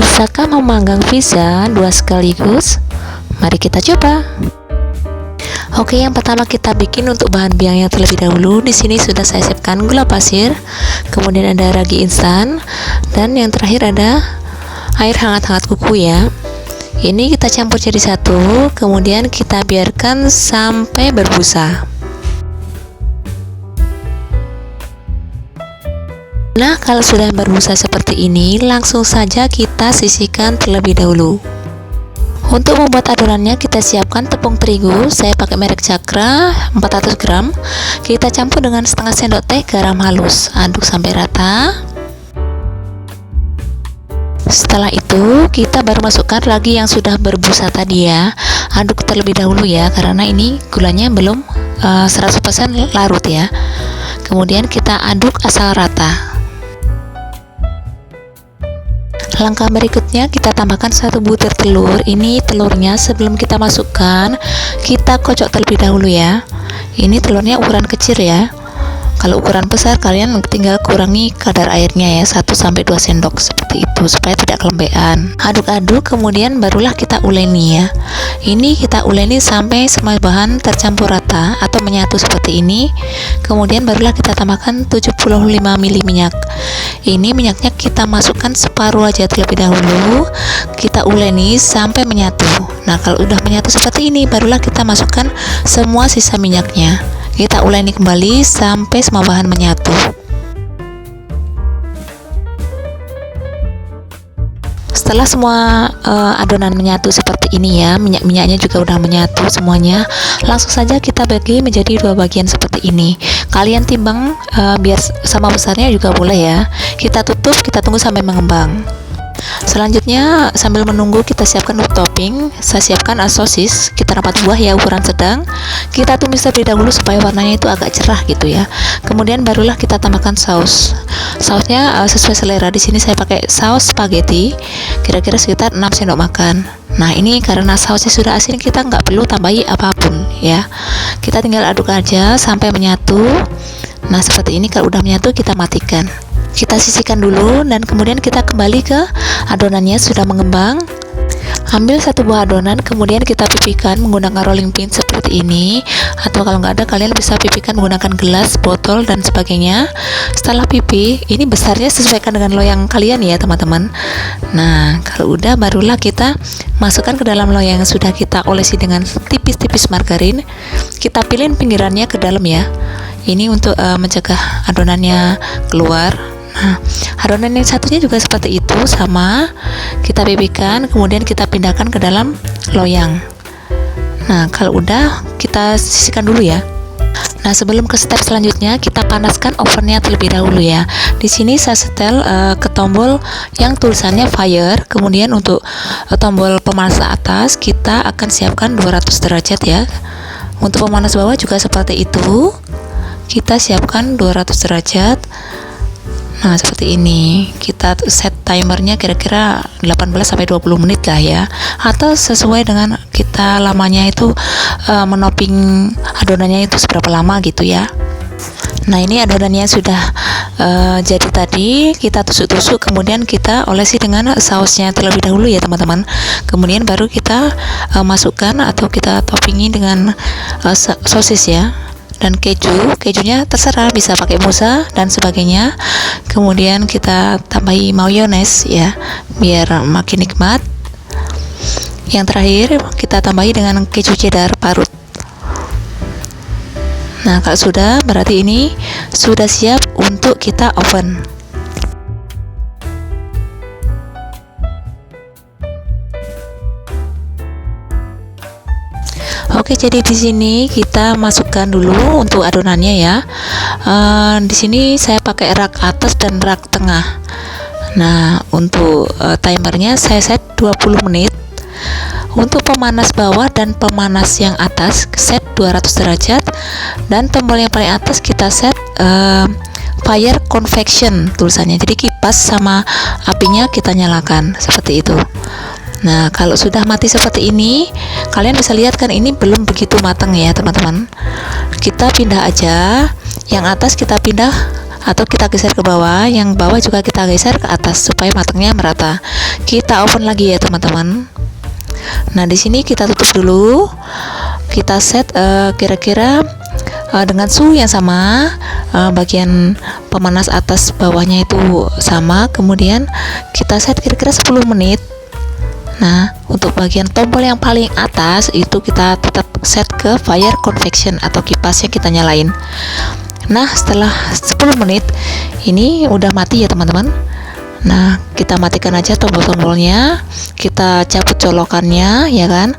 Bisakah memanggang pizza dua sekaligus? Mari kita coba. Oke, yang pertama kita bikin untuk bahan biangnya terlebih dahulu. Di sini sudah saya siapkan gula pasir, kemudian ada ragi instan, dan yang terakhir ada air hangat-hangat kuku ya. Ini kita campur jadi satu, kemudian kita biarkan sampai berbusa. Nah, kalau sudah berbusa seperti ini, langsung saja kita sisihkan terlebih dahulu. Untuk membuat adonannya, kita siapkan tepung terigu. Saya pakai merek Cakra 400 gram. Kita campur dengan setengah sendok teh garam halus. Aduk sampai rata. Setelah itu, kita baru masukkan ragi yang sudah berbusa tadi ya. Aduk terlebih dahulu ya, karena ini gulanya belum 100% larut ya. Kemudian kita aduk asal rata. Langkah berikutnya kita tambahkan 1 butir telur. Ini telurnya sebelum kita masukkan, kita kocok terlebih dahulu ya. Ini telurnya ukuran kecil ya. Kalau ukuran besar kalian tinggal kurangi kadar airnya ya, 1-2 sendok seperti itu supaya tidak kelembean. Aduk-aduk, kemudian barulah kita uleni ya. Ini kita uleni sampai semua bahan tercampur rata atau menyatu seperti ini. Kemudian barulah kita tambahkan 75 ml minyak. Ini minyaknya kita masukkan separuh aja terlebih dahulu. Kita uleni sampai menyatu. Nah, kalau udah menyatu seperti ini, barulah kita masukkan semua sisa minyaknya. Kita uleni kembali sampai semua bahan menyatu. Setelah semua adonan menyatu seperti ini ya, minyak-minyaknya juga udah menyatu semuanya, langsung saja kita bagi menjadi 2 bagian seperti ini. Kalian timbang biar sama besarnya juga boleh ya. Kita tutup, kita tunggu sampai mengembang. Selanjutnya sambil menunggu kita siapkan untuk topping. Saya siapkan sosis, kita rapat buah ya ukuran sedang. Kita tumis terlebih dahulu supaya warnanya itu agak cerah gitu ya. Kemudian barulah kita tambahkan saus. Sausnya sesuai selera. Di sini saya pakai saus spaghetti, kira-kira sekitar 6 sendok makan. Nah, ini karena sausnya sudah asin, kita nggak perlu tambahi apapun ya. Kita tinggal aduk aja sampai menyatu. Nah, seperti ini. Kalau udah menyatu kita matikan. Kita sisihkan dulu dan kemudian kita kembali ke adonannya sudah mengembang. Ambil 1 buah adonan, kemudian kita pipihkan menggunakan rolling pin seperti ini, atau kalau nggak ada kalian bisa pipihkan menggunakan gelas, botol dan sebagainya. Setelah pipih, ini besarnya sesuaikan dengan loyang kalian ya teman-teman. Nah, kalau udah barulah kita masukkan ke dalam loyang yang sudah kita olesi dengan tipis-tipis margarin. Kita pilihin pinggirannya ke dalam ya. Ini untuk mencegah adonannya keluar. Nah, adonan yang satunya juga seperti itu, sama. Kita pipihkan, kemudian kita pindahkan ke dalam loyang. Nah, kalau udah kita sisihkan dulu ya. Nah, sebelum ke step selanjutnya, kita panaskan ovennya terlebih dahulu ya. Di sini saya setel ke tombol yang tulisannya fire. Kemudian untuk tombol pemanas atas kita akan siapkan 200 derajat ya. Untuk pemanas bawah juga seperti itu. Kita siapkan 200 derajat. Nah, seperti ini. Kita set timernya kira-kira 18-20 menit lah ya. Atau sesuai dengan kita lamanya itu menoping adonannya itu seberapa lama gitu ya. Nah, ini adonannya sudah jadi tadi. Kita tusuk-tusuk, kemudian kita olesi dengan sausnya terlebih dahulu ya teman-teman. Kemudian baru kita masukkan atau kita toppingi dengan sosis ya. Dan kejunya terserah, bisa pakai moza dan sebagainya. Kemudian kita tambahi mayones ya, biar makin nikmat. Yang terakhir kita tambahi dengan keju cheddar parut. Nah, kalau sudah, berarti ini sudah siap untuk kita oven. Oke, jadi di sini kita masukkan dulu untuk adonannya ya. Di sini saya pakai rak atas dan rak tengah. Nah, untuk timernya saya set 20 menit. Untuk pemanas bawah dan pemanas yang atas set 200 derajat, dan tombol yang paling atas kita set fire convection tulisannya. Jadi kipas sama apinya kita nyalakan seperti itu. Nah, kalau sudah mati seperti ini, kalian bisa lihat kan ini belum begitu matang ya teman-teman. Kita pindah aja, yang atas kita pindah atau kita geser ke bawah, yang bawah juga kita geser ke atas supaya matangnya merata. Kita oven lagi ya teman-teman. Nah di sini kita tutup dulu, kita set kira-kira dengan suhu yang sama, bagian pemanas atas bawahnya itu sama, kemudian kita set kira-kira 10 menit. Nah untuk bagian tombol yang paling atas itu kita tetap set ke fire convection atau kipasnya kita nyalain. Nah setelah 10 menit ini udah mati ya teman-teman. Nah kita matikan aja tombol-tombolnya, kita cabut colokannya ya kan.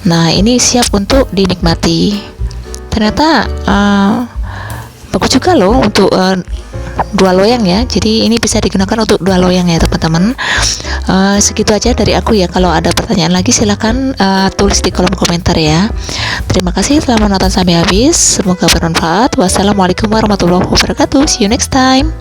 Nah ini siap untuk dinikmati. Ternyata bagus juga loh untuk dua loyang ya, jadi ini bisa digunakan untuk dua loyang ya teman-teman. Segitu aja dari aku ya. Kalau ada pertanyaan lagi silahkan tulis di kolom komentar ya. Terima kasih telah menonton sampai habis, semoga bermanfaat. Wassalamualaikum warahmatullahi wabarakatuh, see you next time.